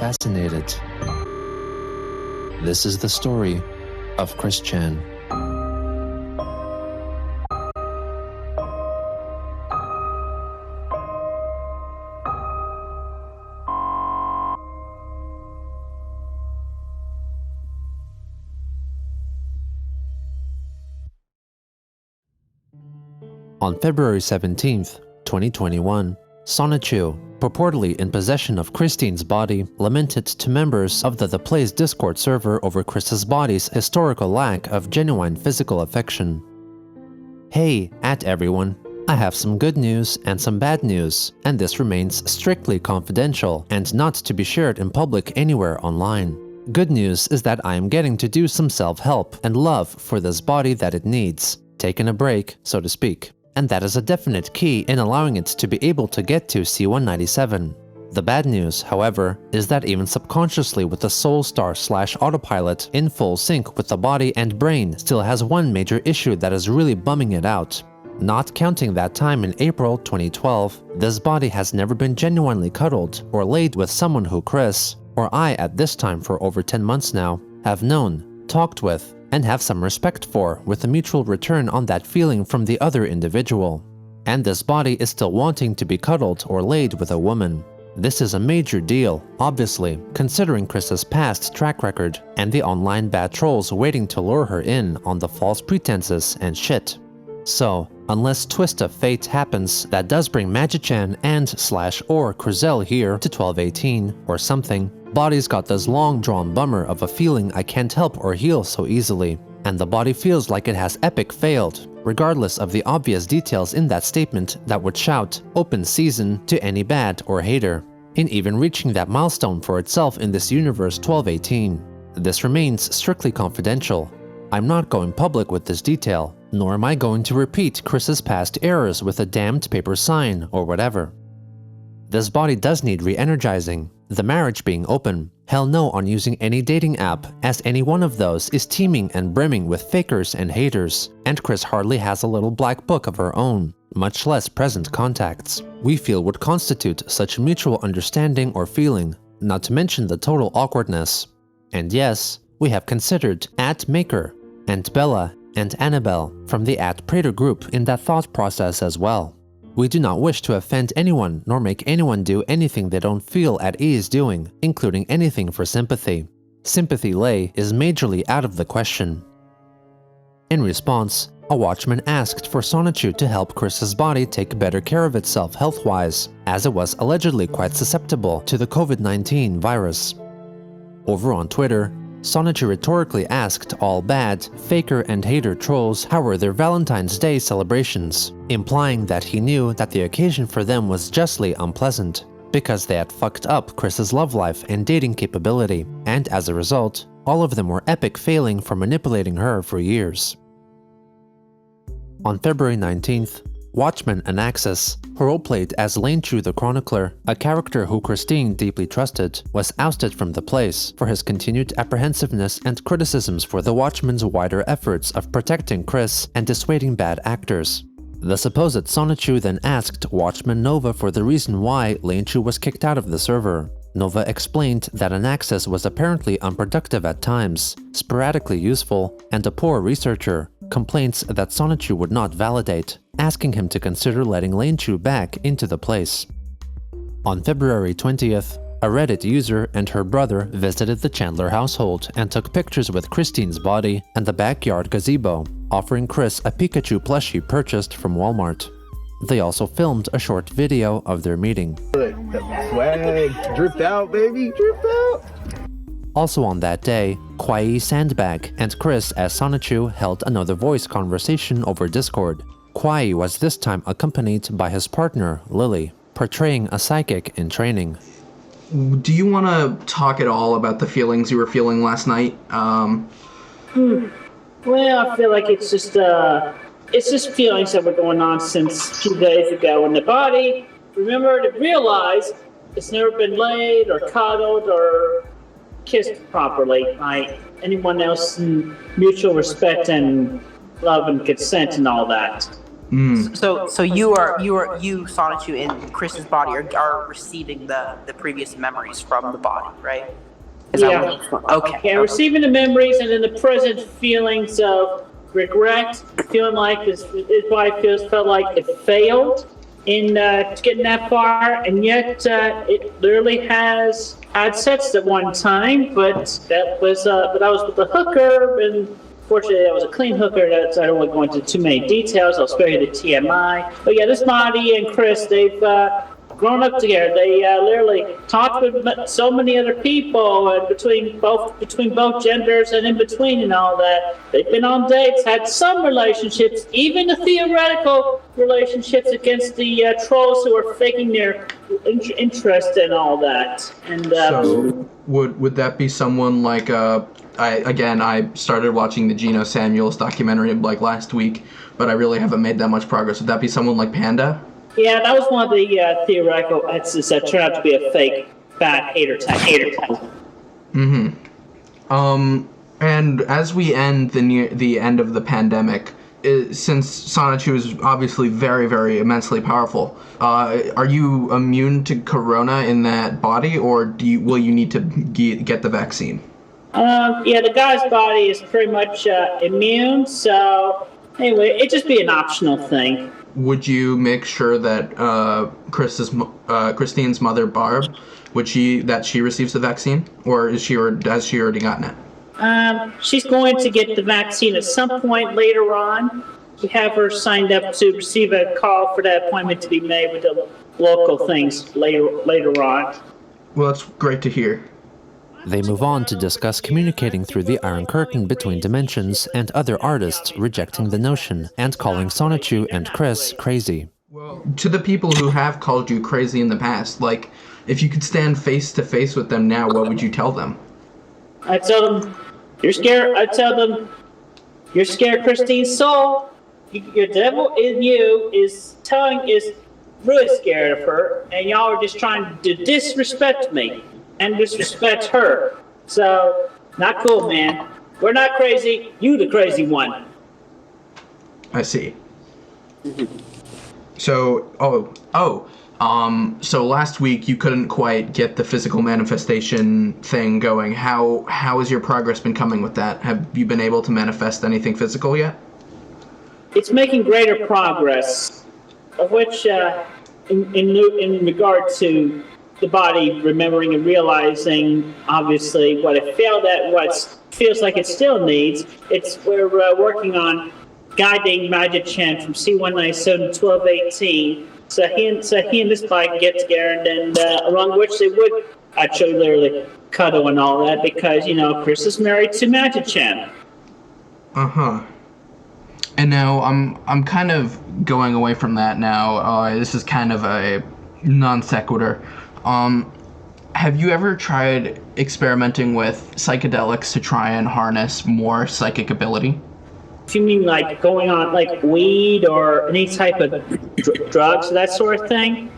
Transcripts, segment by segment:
fascinated. This is the story of Chris Chan. On February 17th, 2021, Sonichu, purportedly in possession of Christine's body, lamented to members of the Play's Discord server over Chris's body's historical lack of genuine physical affection. Hey, everyone. I have some good news and some bad news, and this remains strictly confidential and not to be shared in public anywhere online. Good news is that I am getting to do some self-help and love for this body that it needs, taking a break, so to speak. And that is a definite key in allowing it to be able to get to C197. The bad news, however, is that even subconsciously with the Soul Star/autopilot in full sync with the body and brain still has one major issue that is really bumming it out. Not counting that time in April 2012, this body has never been genuinely cuddled or laid with someone who Chris, or I at this time for over 10 months now, have known, talked with, and have some respect for, with a mutual return on that feeling from the other individual. And this body is still wanting to be cuddled or laid with a woman. This is a major deal, obviously, considering Chris's past track record and the online bad trolls waiting to lure her in on the false pretenses and shit. So, unless twist of fate happens that does bring Magichan and/or Krizel here to 1218 or something, body's got this long-drawn bummer of a feeling I can't help or heal so easily, and the body feels like it has epic failed, regardless of the obvious details in that statement that would shout open season to any bad or hater, in even reaching that milestone for itself in this universe 1218. This remains strictly confidential. I'm not going public with this detail, nor am I going to repeat Chris's past errors with a damned paper sign or whatever. This body does need re-energizing, the marriage being open. Hell no on using any dating app, as any one of those is teeming and brimming with fakers and haters, and Chris hardly has a little black book of her own, much less present contacts we feel would constitute such mutual understanding or feeling, not to mention the total awkwardness. And yes, we have considered @Maker, and Bella, and Annabelle from the @Prater group in that thought process as well. We do not wish to offend anyone nor make anyone do anything they don't feel at ease doing, including anything for sympathy. Sympathy lay is majorly out of the question. In response, a Watchman asked for Sonichu to help Chris's body take better care of itself health-wise, as it was allegedly quite susceptible to the COVID-19 virus. Over on Twitter, Sonichu rhetorically asked all bad, faker and hater trolls how were their Valentine's Day celebrations, implying that he knew that the occasion for them was justly unpleasant, because they had fucked up Chris's love life and dating capability, and as a result, all of them were epic failing for manipulating her for years. On February 19th, Watchmen Anaxis, who role-played as Lanechu the Chronicler, a character who Christine deeply trusted, was ousted from the place for his continued apprehensiveness and criticisms for the Watchmen's wider efforts of protecting Chris and dissuading bad actors. The supposed Sonichu then asked Watchman Nova for the reason why Lanechu was kicked out of the server. Nova explained that Anaxis was apparently unproductive at times, sporadically useful, and a poor researcher, complaints that Sonichu would not validate, asking him to consider letting Lanechu back into the place. On February 20th, a Reddit user and her brother visited the Chandler household and took pictures with Christine's body and the backyard gazebo, offering Chris a Pikachu plushie purchased from Walmart. They also filmed a short video of their meeting. Swag, dripped out, baby, dripped out. Also on that day, Kiwi Sandbag and Chris as Sonichu held another voice conversation over Discord. Kiwi was this time accompanied by his partner, Lily, portraying a psychic in training. Do you want to talk at all about the feelings you were feeling last night? Well, I feel like it's just feelings that were going on since 2 days ago in the body. Remember to realize it's never been laid or cuddled or kissed properly by anyone else in mutual respect and love and consent and all that. So you Sonichu in Chris's body are receiving the previous memories from the body, right? Okay. Yeah, receiving the memories and then the present feelings of regret, feeling like his wife felt like it failed in getting that far, and yet it literally has had sex at one time, but that was with a hooker, and fortunately that was a clean hooker. I don't want to go into too many details. I'll spare you the TMI. But yeah, this Marty and Chris, they've grown up together. They literally talked with so many other people, and between both genders and in between and all that. They've been on dates, had some relationships, even the theoretical relationships against the trolls who are faking their interest and all that. And so would that be someone like I started watching the Geno Samuels documentary like last week, but I really haven't made that much progress. Would that be someone like Panda? Yeah, that was one of the theoretical exes that turned out to be a fake fat hater type. Mm-hmm. And as we end the end of the pandemic, since Sonichu is obviously very, very immensely powerful, are you immune to corona in that body, or will you need to get the vaccine? Yeah, the guy's body is pretty much immune, so anyway, it'd just be an optional thing. Would you make sure that Christine's mother, Barb, she receives the vaccine, or has she already gotten it? She's going to get the vaccine at some point later on. We have her signed up to receive a call for that appointment to be made with the local things later on. Well, that's great to hear. They move on to discuss communicating through the Iron Curtain between dimensions and other artists rejecting the notion and calling Sonichu and Chris crazy. Well, to the people who have called you crazy in the past, like, if you could stand face to face with them now, what would you tell them? I tell them, you're scared. I tell them, you're scared, Christine's soul. Your devil in you is really scared of her, and y'all are just trying to disrespect me and disrespect her. So, not cool, man. We're not crazy. You the crazy one. I see. So, so last week you couldn't quite get the physical manifestation thing going. How has your progress been coming with that? Have you been able to manifest anything physical yet? It's making greater progress, of which, in regard to the body remembering and realizing, obviously, what it failed at, what feels like it still needs. We're working on guiding Magic Chan from C197 to 1218. So he and this bike get together, and along which they would actually literally cuddle and all that, because Chris is married to Magic Chan. And now I'm kind of going away from that now. This is kind of a non sequitur. Have you ever tried experimenting with psychedelics to try and harness more psychic ability? Do you mean like going on like weed or any type of drugs, that sort of thing?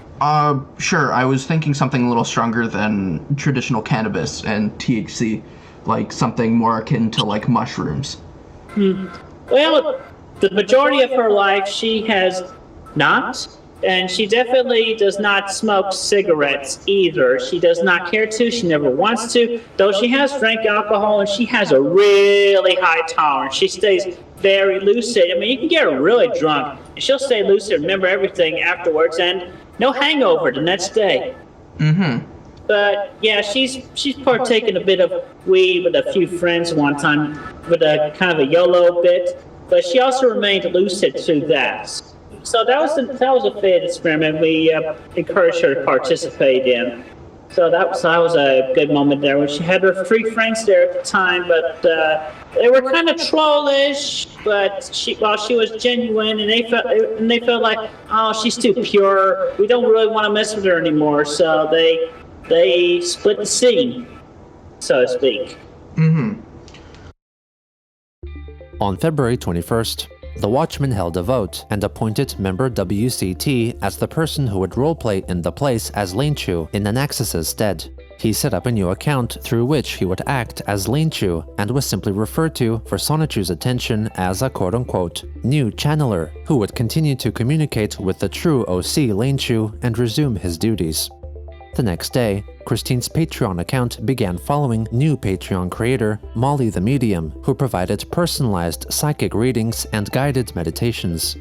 Sure. I was thinking something a little stronger than traditional cannabis and THC, like something more akin to like mushrooms. Well, the majority of her life she has not. And she definitely does not smoke cigarettes either. She does not care to. She never wants to. Though she has drank alcohol and she has a really high tolerance. She stays very lucid. I mean, you can get her really drunk and she'll stay lucid, remember everything afterwards, and no hangover the next day. But yeah, she's partaken a bit of weed with a few friends one time with a kind of a YOLO bit. But she also remained lucid through that. So that was a failed experiment we encouraged her to participate in. So that was a good moment there when she had her 3 friends there at the time, but they were kind of trollish. But she was genuine, and they felt like, oh, she's too pure. We don't really want to mess with her anymore. So they split the scene, so to speak. On February 21st, the Watchmen held a vote and appointed member WCT as the person who would roleplay in the place as Sonichu in Anaxis's stead. He set up a new account through which he would act as Sonichu and was simply referred to for Sonichu's attention as a quote-unquote new channeler who would continue to communicate with the true OC Sonichu and resume his duties. The next day, Christine's Patreon account began following new Patreon creator Molly the Medium, who provided personalized psychic readings and guided meditations.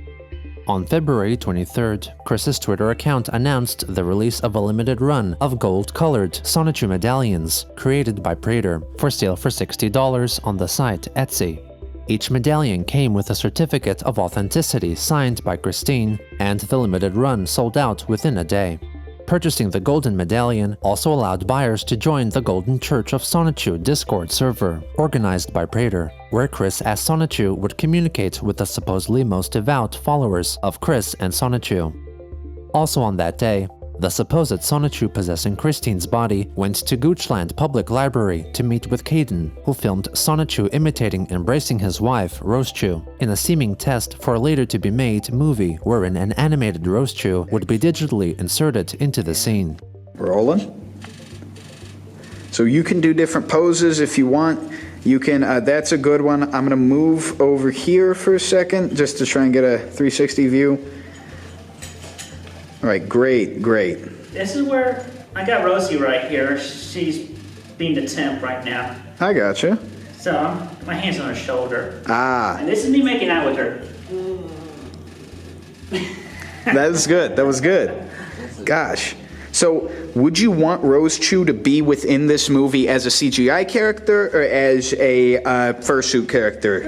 On February 23rd, Chris's Twitter account announced the release of a limited run of gold-colored Sonichu medallions created by Prater for sale for $60 on the site Etsy. Each medallion came with a certificate of authenticity signed by Christine, and the limited run sold out within a day. Purchasing the golden medallion also allowed buyers to join the Golden Church of Sonichu Discord server, organized by Prater, where Chris as Sonichu would communicate with the supposedly most devout followers of Chris and Sonichu. Also on that day, the supposed Sonichu possessing Christine's body went to Goochland Public Library to meet with Caden, who filmed Sonichu imitating embracing his wife, Rosechu, in a seeming test for a later-to-be-made movie wherein an animated Rosechu would be digitally inserted into the scene. Rolling. So you can do different poses if you want. You can, that's a good one. I'm gonna move over here for a second just to try and get a 360 view. All right, great, great. This is where I got Rosie right here. She's being the temp right now. I gotcha. So my hand's on her shoulder. Ah. And this is me making out with her. That was good. That was good. Gosh. So, would you want Rosechu to be within this movie as a CGI character or as a fursuit character?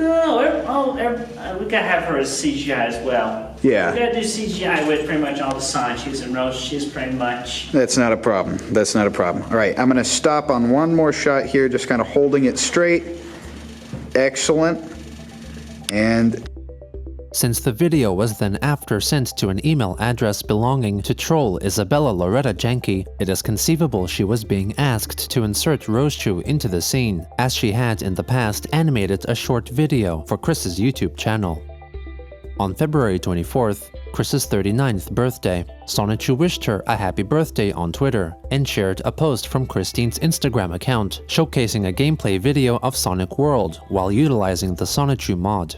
We gotta have her as CGI as well. Yeah. We gotta do CGI with pretty much all the Sonichus, and Rosechu's pretty much. That's not a problem. That's not a problem. All right, I'm going to stop on one more shot here, just kind of holding it straight. Excellent. And since the video was then after sent to an email address belonging to troll Isabella Loretta Janke, it is conceivable she was being asked to insert Rosechu into the scene, as she had in the past animated a short video for Chris's YouTube channel. On February 24th, Chris's 39th birthday, Sonichu wished her a happy birthday on Twitter and shared a post from Christine's Instagram account showcasing a gameplay video of Sonic World while utilizing the Sonichu mod.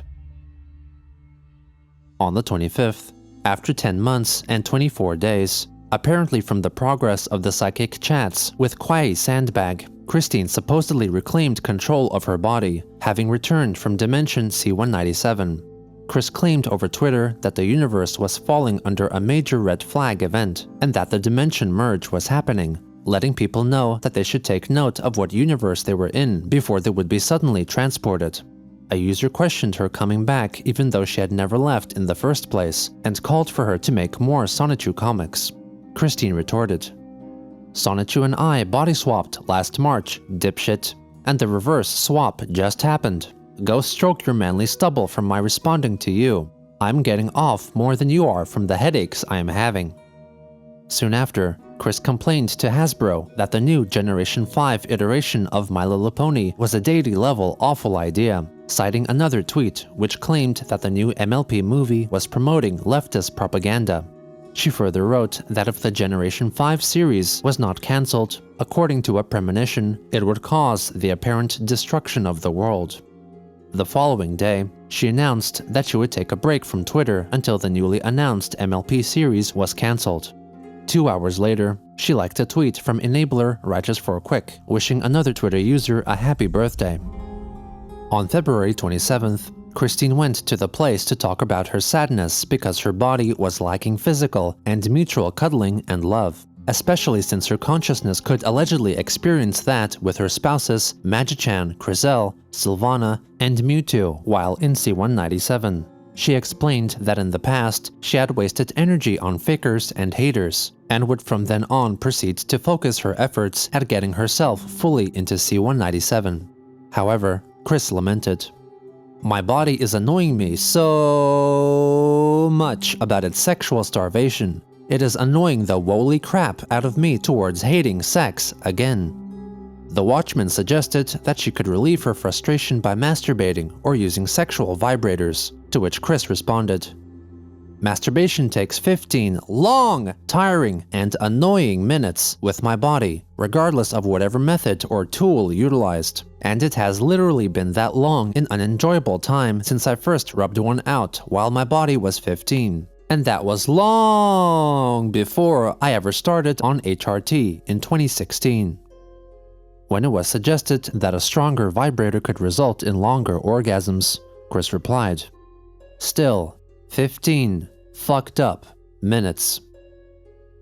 On the 25th, after 10 months and 24 days, apparently from the progress of the psychic chats with Kwai Sandbag, Christine supposedly reclaimed control of her body, having returned from dimension C197. Chris claimed over Twitter that the universe was falling under a major red flag event and that the dimension merge was happening, letting people know that they should take note of what universe they were in before they would be suddenly transported. A user questioned her coming back even though she had never left in the first place and called for her to make more Sonichu comics. Christine retorted, "Sonichu and I body swapped last March, dipshit, and the reverse swap just happened. Go stroke your manly stubble from my responding to you. I'm getting off more than you are from the headaches I am having." Soon after, Chris complained to Hasbro that the new Generation 5 iteration of My Little Pony was a deity-level awful idea, citing another tweet which claimed that the new MLP movie was promoting leftist propaganda. She further wrote that if the Generation 5 series was not cancelled, according to a premonition, it would cause the apparent destruction of the world. The following day, she announced that she would take a break from Twitter until the newly announced MLP series was cancelled. 2 hours later, she liked a tweet from enabler Righteous4Quick, wishing another Twitter user a happy birthday. On February 27th, Christine went to the place to talk about her sadness because her body was lacking physical and mutual cuddling and love, especially since her consciousness could allegedly experience that with her spouses Magichan, Crizel, Sylvana, and Mewtwo while in C197. She explained that in the past, she had wasted energy on fakers and haters, and would from then on proceed to focus her efforts at getting herself fully into C197. However, Chris lamented, "My body is annoying me so much about its sexual starvation. It is annoying the woolly crap out of me towards hating sex again." The Watchmen suggested that she could relieve her frustration by masturbating or using sexual vibrators, to which Chris responded, Masturbation takes 15 long, tiring, and annoying minutes with my body, regardless of whatever method or tool utilized. And it has literally been that long in an enjoyable time since I first rubbed one out while my body was 15. And that was long before I ever started on HRT in 2016. When it was suggested that a stronger vibrator could result in longer orgasms, Chris replied, "Still, 15 fucked up minutes."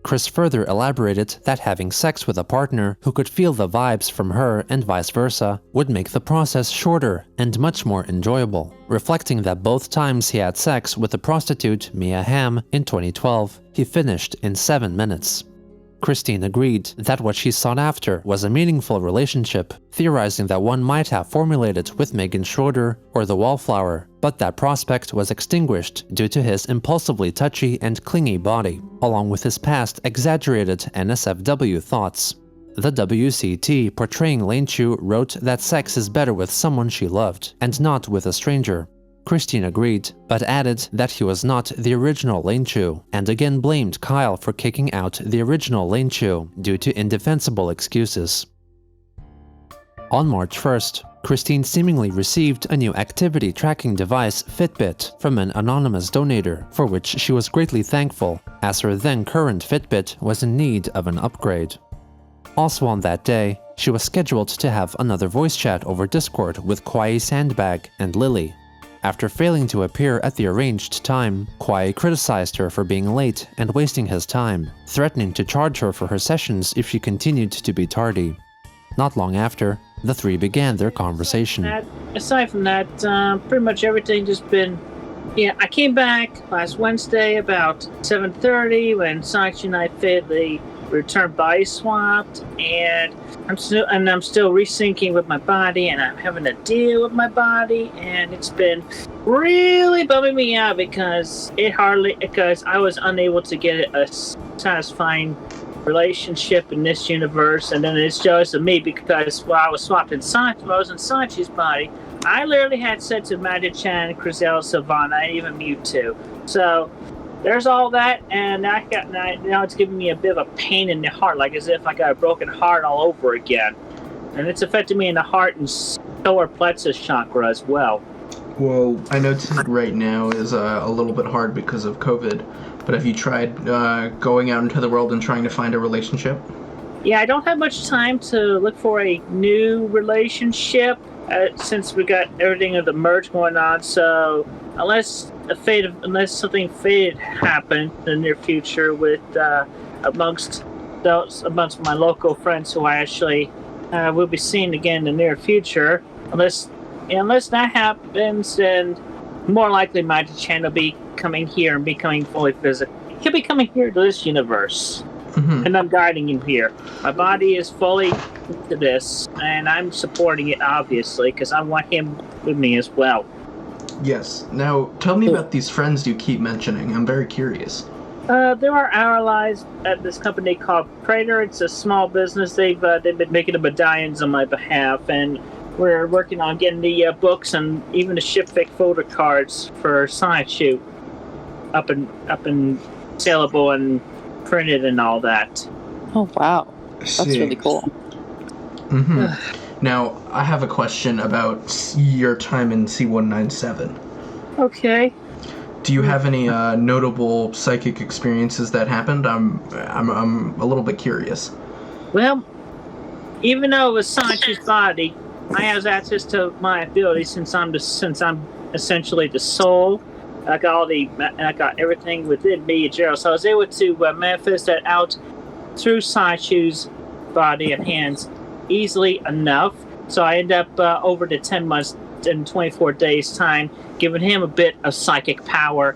Chris further elaborated that having sex with a partner who could feel the vibes from her and vice versa would make the process shorter and much more enjoyable, reflecting that both times he had sex with the prostitute Mia Hamm in 2012, he finished in 7 minutes. Christine agreed that what she sought after was a meaningful relationship, theorizing that one might have formulated with Megan Schroeder or the Wallflower, but that prospect was extinguished due to his impulsively touchy and clingy body, along with his past exaggerated NSFW thoughts. The WCT portraying Lane Chu wrote that sex is better with someone she loved, and not with a stranger. Christine agreed, but added that he was not the original Lane Chu, and again blamed Kyle for kicking out the original Lane Chu due to indefensible excuses. On March 1st, Christine seemingly received a new activity tracking device, Fitbit, from an anonymous donator, for which she was greatly thankful, as her then-current Fitbit was in need of an upgrade. Also on that day, she was scheduled to have another voice chat over Discord with Kwai Sandbag and Lily. After failing to appear at the arranged time, Kwai criticized her for being late and wasting his time, threatening to charge her for her sessions if she continued to be tardy. Not long after, the three began their conversation. Aside from that, pretty much everything just been... Yeah, I came back last Wednesday about 7:30 when Sonichu and I did the return body swapped, and I'm still resyncing with my body, and I'm having to deal with my body, and it's been really bumming me out because I was unable to get a satisfying relationship in this universe, and then it's just me because while I was swapped in Sonichu, I was in Sonichu's body. I literally had sex with Magic-chan, Crizel, Savannah, and even Mewtwo. So there's all that, and now it's giving me a bit of a pain in the heart, like as if I got a broken heart all over again. And it's affecting me in the heart and solar plexus chakra as well. Well, I know right now is a little bit hard because of COVID, but have you tried going out into the world and trying to find a relationship? Yeah, I don't have much time to look for a new relationship since we got everything of the merge going on, so unless something fated happened in the near future with amongst my local friends who I actually will be seeing again in the near future, unless that happens, then more likely Magic-chan will be coming here and becoming fully physical. He'll be coming here to this universe. Mm-hmm. And I'm guiding him here. My body is fully into this, and I'm supporting it, obviously, because I want him with me as well. Yes. Now, tell me about these friends you keep mentioning. I'm very curious. There are allies at this company called Prelude. It's a small business. They've been making the medallions on my behalf, and we're working on getting the books and even the ship-fake photo cards for Sonichu up and saleable and printed and all that. Oh wow, that's really cool. Mm-hmm. Now, I have a question about your time in C197. Okay. Do you have any notable psychic experiences that happened? I'm a little bit curious. Well, even though it was Sonichu's body, I have access to my abilities since I'm essentially the soul. I got everything within me, Gerald. So I was able to manifest that out through Sonichu's body and hands easily enough. So I end up over the 10 months and 24 days time, giving him a bit of psychic power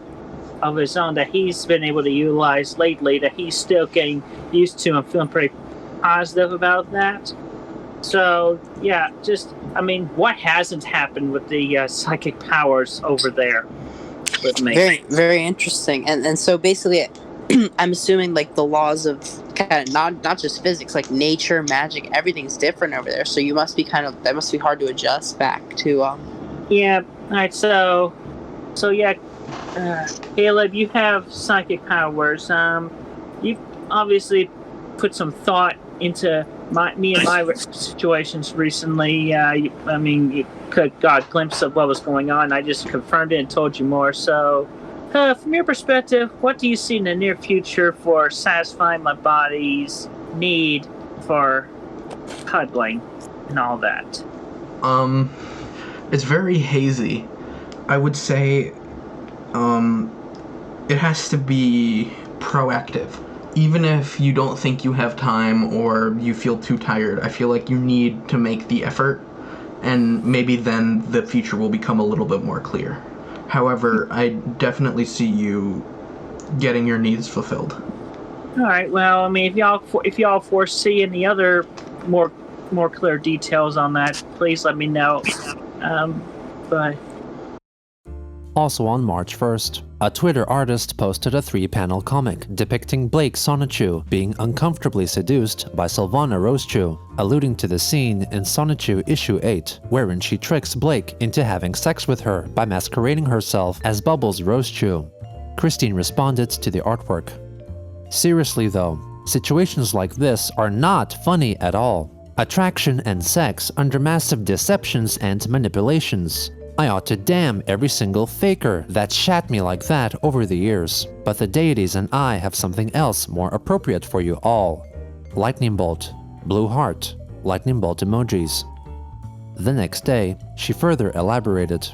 of his own that he's been able to utilize lately, that he's still getting used to. I'm feeling pretty positive about that. So, yeah, what hasn't happened with the psychic powers over there with me? Very, very interesting. And so basically, I'm assuming like the laws of kind of not just physics, like nature, magic, everything's different over there. So you must be that must be hard to adjust back to. Yeah. All right. So yeah, Caleb, you have psychic powers. You've obviously put some thought into me and my situations recently. You got a glimpse of what was going on. I just confirmed it and told you more. So, from your perspective, what do you see in the near future for satisfying my body's need for cuddling and all that? It's very hazy. I would say, it has to be proactive. Even if you don't think you have time or you feel too tired, I feel like you need to make the effort, and maybe then the future will become a little bit more clear. However, I definitely see you getting your needs fulfilled. All right. Well, I mean, if y'all foresee any other more clear details on that, please let me know. But Also on March 1st, a Twitter artist posted a 3-panel comic depicting Blake Sonichu being uncomfortably seduced by Sylvana Rosechew, alluding to the scene in Sonichu issue 8, wherein she tricks Blake into having sex with her by masquerading herself as Bubbles Rosechew. Christine responded to the artwork. Seriously though, situations like this are not funny at all. Attraction and sex under massive deceptions and manipulations. I ought to damn every single faker that shat me like that over the years. But the deities and I have something else more appropriate for you all. Lightning bolt, blue heart, lightning bolt emojis. The next day, she further elaborated.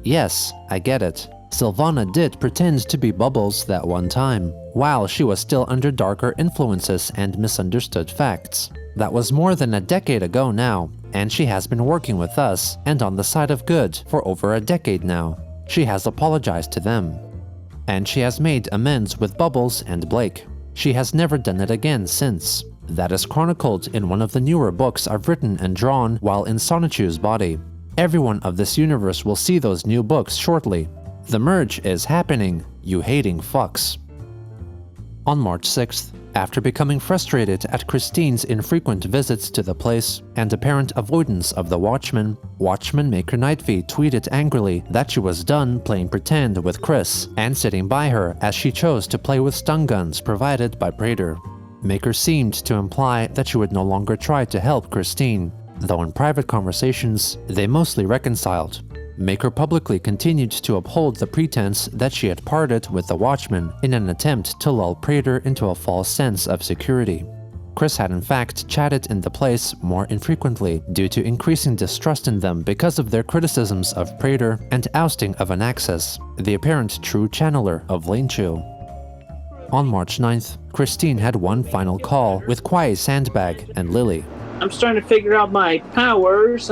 Yes, I get it. Sylvana did pretend to be Bubbles that one time, while she was still under darker influences and misunderstood facts. That was more than a decade ago now, and she has been working with us and on the side of good for over a decade now. She has apologized to them. And she has made amends with Bubbles and Blake. She has never done it again since. That is chronicled in one of the newer books I've written and drawn while in Sonichu's body. Everyone of this universe will see those new books shortly. The merge is happening, you hating fucks. On March 6th, after becoming frustrated at Christine's infrequent visits to the place and apparent avoidance of the Watchmen, Watchmen maker Nightfeet tweeted angrily that she was done playing pretend with Chris and sitting by her as she chose to play with stun guns provided by Praetor. Maker seemed to imply that she would no longer try to help Christine, though in private conversations, they mostly reconciled. Maker publicly continued to uphold the pretense that she had parted with the Watchmen in an attempt to lull Praetor into a false sense of security. Chris had in fact chatted in the place more infrequently due to increasing distrust in them because of their criticisms of Praetor and ousting of Anaxes, the apparent true channeler of Lanechu. On March 9th, Christine had one final call with Kwai Sandbag and Lily. I'm starting to figure out my powers.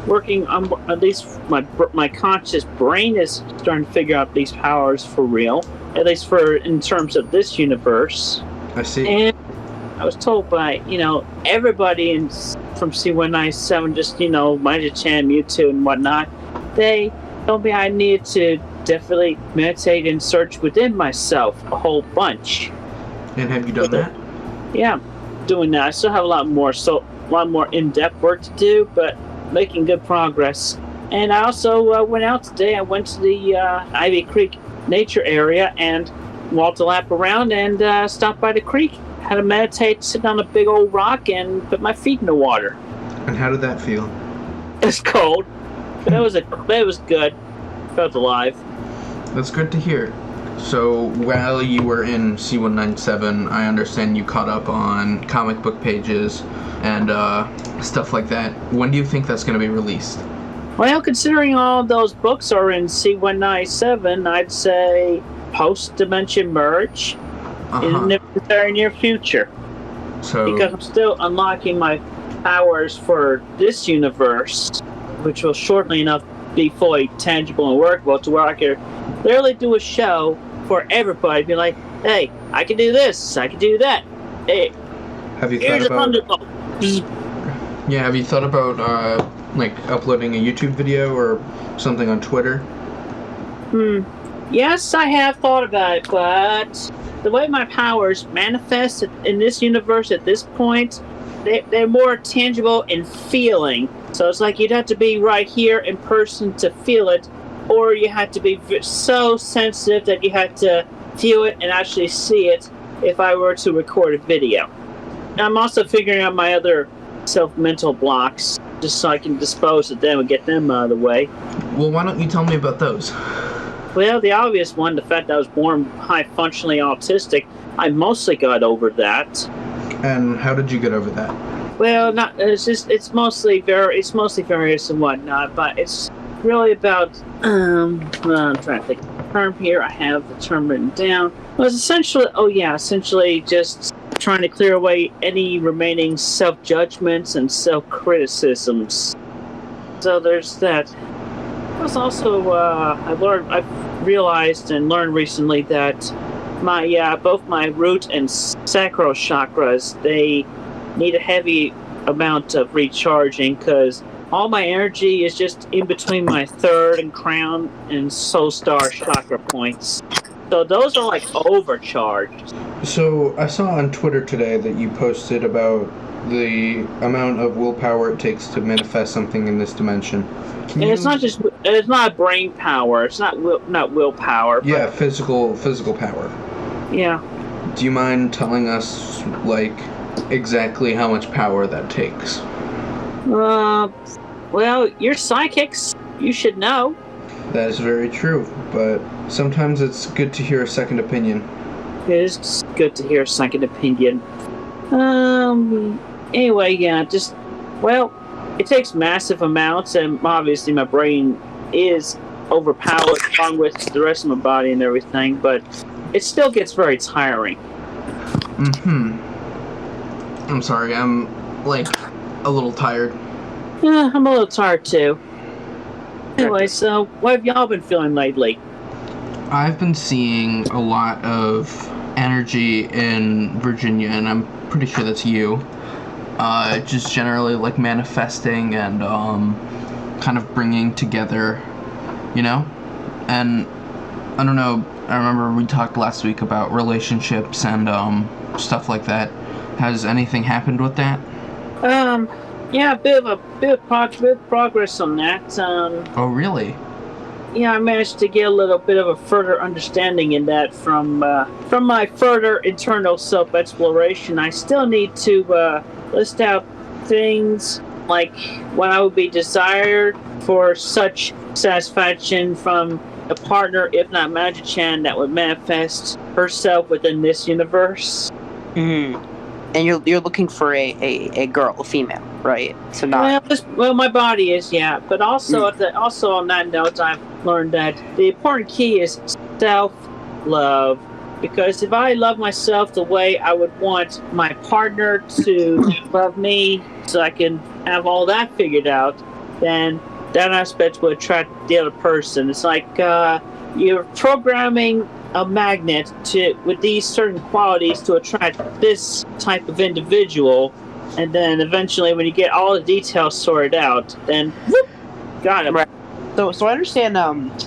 Working on, at least my conscious brain is starting to figure out these powers for real, at least in terms of this universe. I see. And I was told by everybody from C197, just Major-chan, Mewtwo, and whatnot, they told me I needed to definitely meditate and search within myself a whole bunch. And have you done that? Yeah, I'm doing that. I still have a lot more in-depth work to do, but making good progress. And I also went out today. I went to the Ivy Creek nature area and walked a lap around and stopped by the creek. Had to meditate, sit on a big old rock and put my feet in the water. And how did that feel? It's cold. But it was good. Felt alive. That's good to hear. So while you were in C197, I understand you caught up on comic book pages and stuff like that. When do you think that's going to be released? Well, considering all those books are in C197, I'd say post-dimension merge in the very near future. So, because I'm still unlocking my powers for this universe, which will shortly enough be fully tangible and workable to where I can literally do a show for everybody. Be like, hey, I can do this, I can do that. Hey, have you here's thought a about? thunderbolt. Yeah, have you thought about like uploading a YouTube video or something on Twitter? Yes, I have thought about it, but the way my powers manifest in this universe at this point, they're more tangible in feeling. So it's like you'd have to be right here in person to feel it. or you had to be so sensitive that you had to feel it and actually see it if I were to record a video. I'm also figuring out my other self-mental blocks just so I can dispose of them and get them out of the way. Well, why don't you tell me about those? Well, the obvious one, the fact that I was born high-functionally autistic, I mostly got over that. And how did you get over that? Well, it's mostly various and whatnot, but it's really about, I'm trying to think of the term here. I have the term written down. Well, it's essentially just trying to clear away any remaining self-judgments and self-criticisms. So there's that. There's also, I've realized and learned recently that both my root and sacral chakras, they need a heavy amount of recharging because all my energy is just in between my third and crown and soul star chakra points. So those are like overcharged. So I saw on Twitter today that you posted about the amount of willpower it takes to manifest something in this dimension. It's not brain power. It's not willpower. Yeah, physical power. Yeah. Do you mind telling us, like, exactly how much power that takes? Well, you're psychics. You should know. That is very true, but sometimes it's good to hear a second opinion. It is good to hear a second opinion. Anyway, yeah, it takes massive amounts, and obviously my brain is overpowered along with the rest of my body and everything, but it still gets very tiring. I'm sorry, I'm, like, a little tired. Yeah, I'm a little tired too. Anyway, so what have y'all been feeling lately? I've been seeing a lot of energy in Virginia, and I'm pretty sure that's you. Just generally, like, manifesting and kind of bringing together, you know? And I don't know, I remember we talked last week about relationships and stuff like that. Has anything happened with that? Yeah, a bit of progress on that. Oh, really? Yeah, I managed to get a little bit of a further understanding in that from my further internal self-exploration. I still need to list out things like what I would be desired for such satisfaction from a partner, if not Magic-chan, that would manifest herself within this universe. And you're looking for a girl, a female, right? So not. Well, my body is, yeah, but also also on that note, I've learned that the important key is self-love. Because if I love myself the way I would want my partner to love me, so I can have all that figured out, then that aspect will attract the other person. It's like you're programming a magnet with these certain qualities to attract this type of individual, and then eventually when you get all the details sorted out, then whoop, got him. Right. So I understand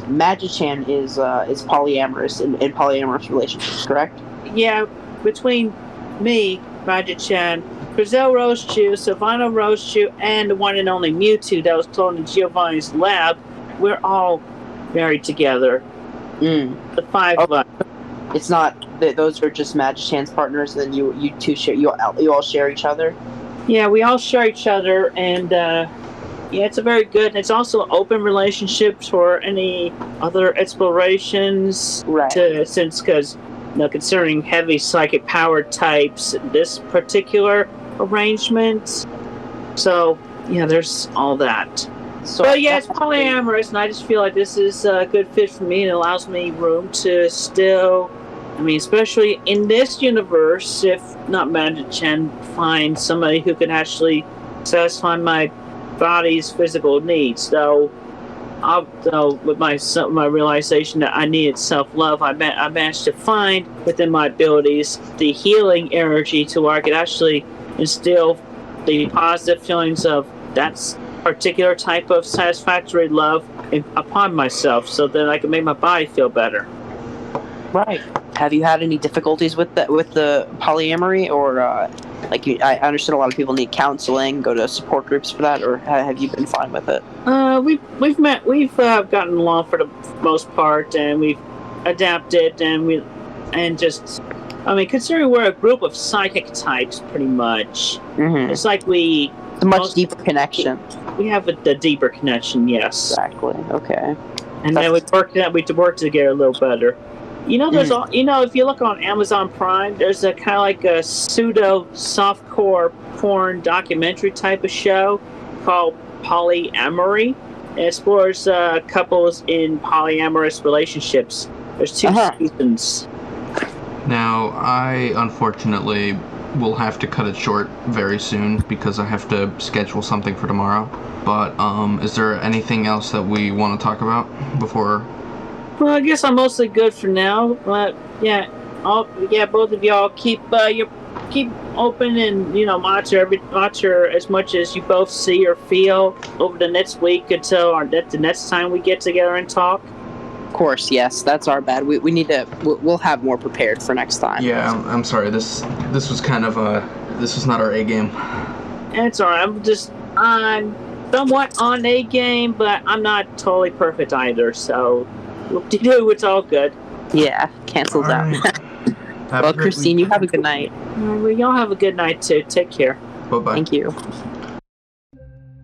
Magic-chan is polyamorous in polyamorous relationships, correct? Yeah, between me, Magic-chan, Grizel Rosechu, Sylvano Rosechu, and the one and only Mewtwo that was cloned in Giovanni's lab, we're all married together. The five of us. It's not that those are just Magic-chan's partners, and then you two share, you all share each other? Yeah, we all share each other, and yeah, it's a very good. It's also an open relationship for any other explorations. Right. Because considering heavy psychic power types, this particular arrangement. So yeah, there's all that. But yeah, it's polyamorous, and I just feel like this is a good fit for me, and it allows me room to still. I mean, especially in this universe, if not Magic-chan, find somebody who can actually satisfy my body's physical needs. Though with my realization that I needed self-love, I managed to find within my abilities the healing energy to where I could actually instill the positive feelings of that particular type of satisfactory love upon myself, so that I can make my body feel better. Right. Have you had any difficulties with the polyamory, or Like, I understand a lot of people need counseling, go to support groups for that, or have you been fine with it? We've gotten along for the most part, and we've adapted, considering we're a group of psychic types, pretty much. Mm-hmm. It's like It's a much deeper connection. We have the deeper connection, yes. Exactly. Okay. And then we work together a little better. There's if you look on Amazon Prime, there's a kind of like a pseudo softcore porn documentary type of show called Polyamory. It explores couples in polyamorous relationships. There's 2 seasons. Now, I unfortunately will have to cut it short very soon because I have to schedule something for tomorrow. But is there anything else that we want to talk about before? Well, I guess I'm mostly good for now. But both of y'all keep open and monitor as much as you both see or feel over the next week until the next time we get together and talk. Of course, yes, that's our bad. We need to. We'll have more prepared for next time. Yeah, I'm sorry. This was kind of this was not our A game. It's alright. I'm somewhat on A game, but I'm not totally perfect either. So, it's all good. Yeah, cancels out. Well, Christine, you have a good night. Well, y'all have a good night too. Take care. Bye-bye. Thank you.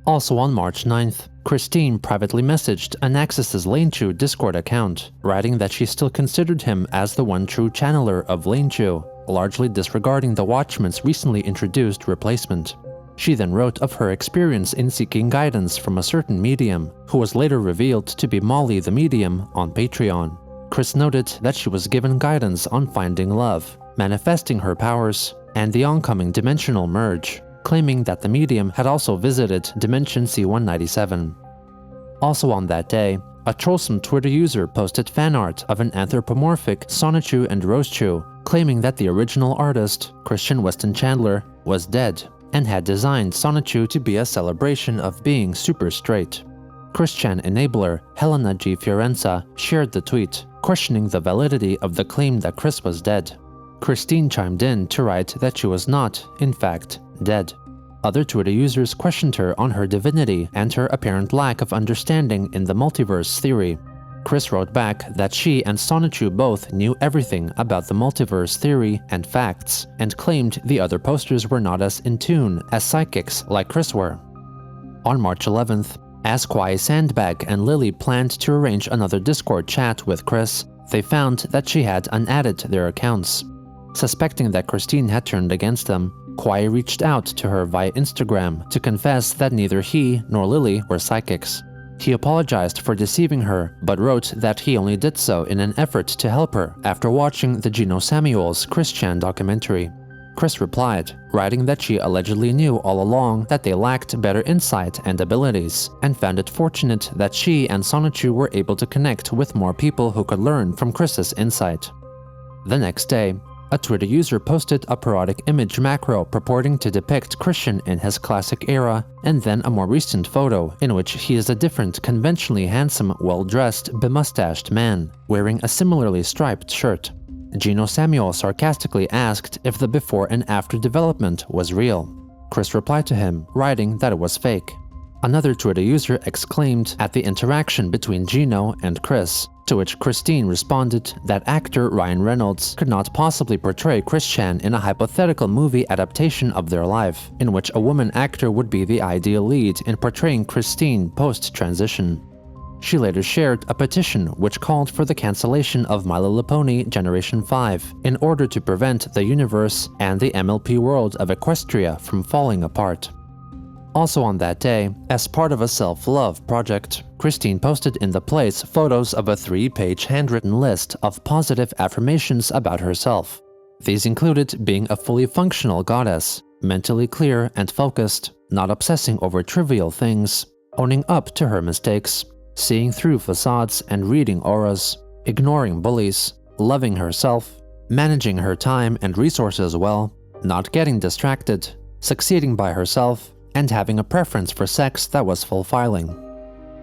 Also on March 9th, Christine privately messaged Anaxis's Lanechu Discord account, writing that she still considered him as the one true channeler of Lanechu, largely disregarding the Watchmen's recently introduced replacement. She then wrote of her experience in seeking guidance from a certain medium, who was later revealed to be Molly the Medium on Patreon. Chris noted that she was given guidance on finding love, manifesting her powers, and the oncoming dimensional merge, claiming that the medium had also visited Dimension C197. Also on that day, a trollsome Twitter user posted fan art of an anthropomorphic Sonichu and Rosechu, claiming that the original artist, Christine Weston Chandler, was dead and had designed Sonichu to be a celebration of being super straight. Christian enabler Helena G. Fiorenza shared the tweet, questioning the validity of the claim that Chris was dead. Christine chimed in to write that she was not, in fact, dead. Other Twitter users questioned her on her divinity and her apparent lack of understanding in the multiverse theory. Chris wrote back that she and Sonichu both knew everything about the multiverse theory and facts, and claimed the other posters were not as in tune as psychics like Chris were. On March 11th, as Kwai Sandbag and Lily planned to arrange another Discord chat with Chris, they found that she had unadded their accounts. Suspecting that Christine had turned against them, Kwai reached out to her via Instagram to confess that neither he nor Lily were psychics. He apologized for deceiving her, but wrote that he only did so in an effort to help her after watching the Gino Samuels Christian documentary. Chris replied, writing that she allegedly knew all along that they lacked better insight and abilities, and found it fortunate that she and Sonichu were able to connect with more people who could learn from Chris's insight. The next day, a Twitter user posted a parodic image macro purporting to depict Christian in his classic era, and then a more recent photo in which he is a different, conventionally handsome, well-dressed, bemustached man, wearing a similarly striped shirt. Gino Samuel sarcastically asked if the before and after development was real. Chris replied to him, writing that it was fake. Another Twitter user exclaimed at the interaction between Gino and Chris, to which Christine responded that actor Ryan Reynolds could not possibly portray Christian in a hypothetical movie adaptation of their life, in which a woman actor would be the ideal lead in portraying Christine post-transition. She later shared a petition which called for the cancellation of My Little Pony Generation 5 in order to prevent the universe and the MLP world of Equestria from falling apart. Also on that day, as part of a self-love project, Christine posted in the place photos of a 3-page handwritten list of positive affirmations about herself. These included being a fully functional goddess, mentally clear and focused, not obsessing over trivial things, owning up to her mistakes, seeing through facades and reading auras, ignoring bullies, loving herself, managing her time and resources well, not getting distracted, succeeding by herself, and having a preference for sex that was fulfilling.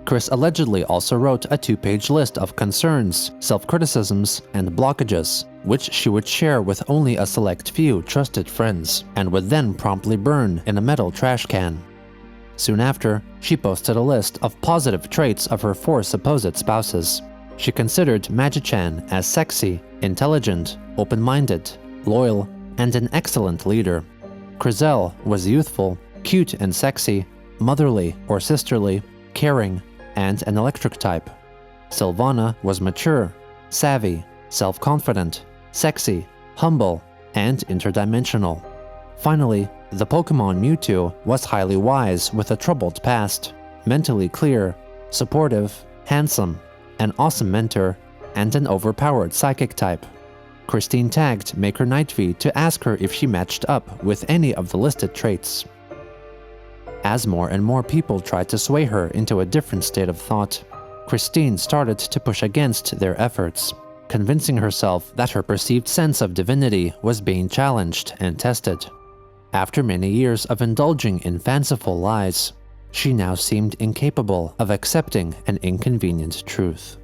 Chris allegedly also wrote a 2-page list of concerns, self-criticisms, and blockages, which she would share with only a select few trusted friends, and would then promptly burn in a metal trash can. Soon after, she posted a list of positive traits of her 4 supposed spouses. She considered Magi-chan as sexy, intelligent, open-minded, loyal, and an excellent leader. Chriselle was youthful, cute and sexy, motherly or sisterly, caring, and an electric type. Sylvana was mature, savvy, self-confident, sexy, humble, and interdimensional. Finally, the Pokemon Mewtwo was highly wise with a troubled past, mentally clear, supportive, handsome, an awesome mentor, and an overpowered psychic type. Christine tagged Maker Nightv to ask her if she matched up with any of the listed traits. As more and more people tried to sway her into a different state of thought, Christine started to push against their efforts, convincing herself that her perceived sense of divinity was being challenged and tested. After many years of indulging in fanciful lies, she now seemed incapable of accepting an inconvenient truth.